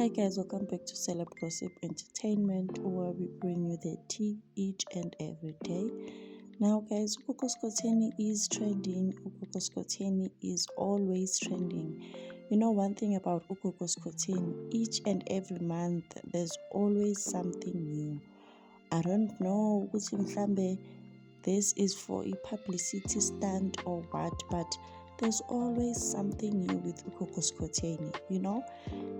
Hi guys, welcome back to Celeb Gossip Entertainment, where we bring you the tea each and every day. Now guys, Ugogo Skoteni is trending. Ugogo Skoteni is always trending. You know one thing about Ugogo Skoteni, each and every month there's always something new. I don't know ukuthi mhlambe this is for a publicity stunt or what, but there's always something new with Ugogo Skoteni, you know.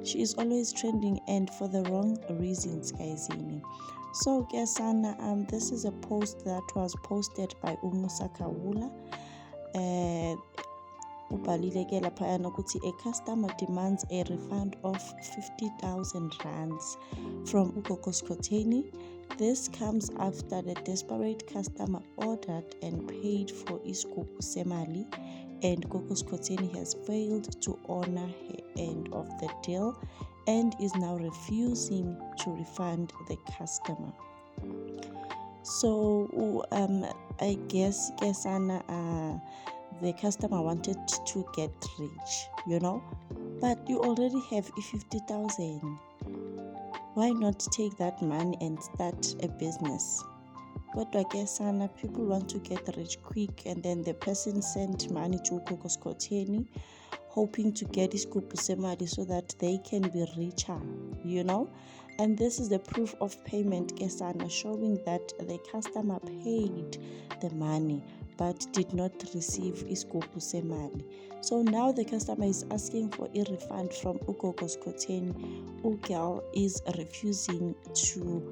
She is always trending, and for the wrong reasons, guys. So Kesana, this is a post that was posted by Umusa Kawula. A customer demands a refund of 50,000 rands from Ugogo Skoteni. This comes after the desperate customer ordered and paid for isigubhu semali, and Ugogo Skoteni has failed to honor her end of the deal and is now refusing to refund the customer. So I guess Kesana, the customer wanted to get rich, you know, but you already have 50,000. Why not take that money and start a business? But I guess people want to get rich quick, and then the person sent money to Ugogo Skoteni, hoping to get isigubhu semali so that they can be richer, you know. And this is the proof of payment, Kesana, showing that the customer paid the money but did not receive isigubhu semali. So now the customer is asking for a refund from Ugogo Skoteni. Ugirl is refusing to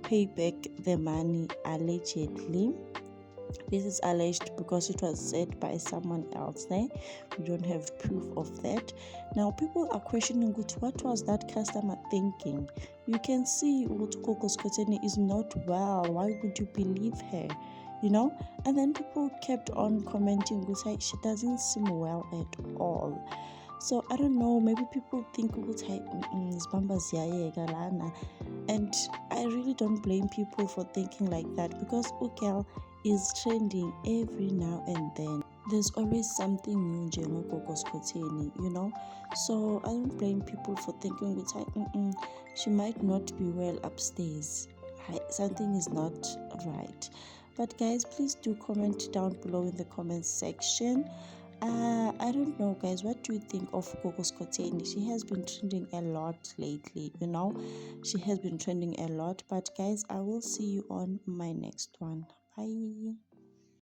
pay back the money allegedly. This is alleged because it was said by someone else. We don't have proof of that. Now people are questioning what was that customer thinking. You can see Ugogo Skoteni is not well. Why would you believe her? You know? And then people kept on commenting she doesn't seem well at all. So I don't know, maybe people think and I really don't blame people for thinking like that, because Ugirl is trending every now and then. There's always something new in Ugogo Skoteni, you know. So I don't blame people for thinking she might not be well upstairs. Something is not right. But guys, please do comment down below in the comments section. I don't know, guys, what do you think of Ugogo Skoteni? She has been trending a lot lately, you know. She has been trending a lot. But guys, I will see you on my next one. Bye.